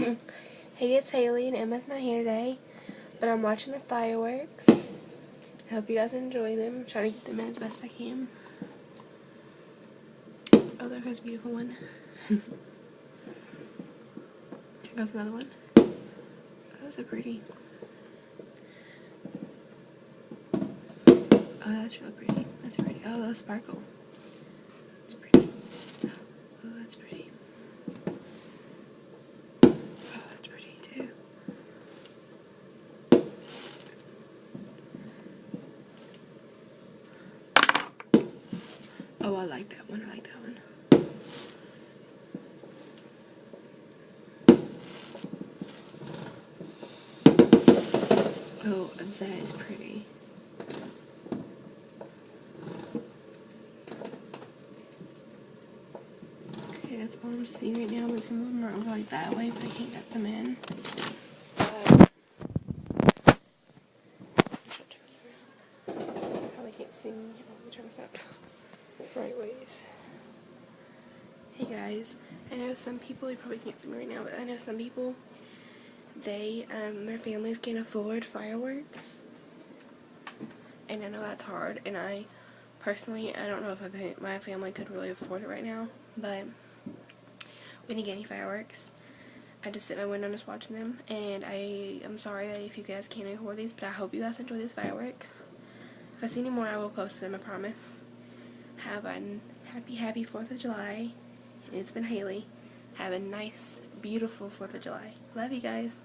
Hey, it's Haley, and Emma's not here today, but I'm watching the fireworks. I hope you guys enjoy them. I'm trying to get them in as best I can. Oh, there goes a beautiful one. Here goes another one. Oh, those are pretty. Oh, that's really pretty. That's pretty. Oh, those sparkle. That's pretty. Oh, that's pretty. Oh, that's pretty too. Oh, I like that one. I like that one. Oh, that is pretty. Okay, that's all I'm seeing right now, but some of them are over like that way, but I can't get them in. Probably can't see me. Let me turn this up right ways. Hey guys, I know some people, you probably can't see me right now, but I know some people, their families can't afford fireworks, and I know that's hard, and I personally, I don't know if my family could really afford it right now, but we didn't get any fireworks. I just sit in my window and just watching them, and I'm sorry if you guys can't afford these, but I hope you guys enjoy these fireworks. If I see any more, I will post them, I promise. Have a happy 4th of July. And it's been Haley. Have a nice, beautiful 4th of July. Love you guys.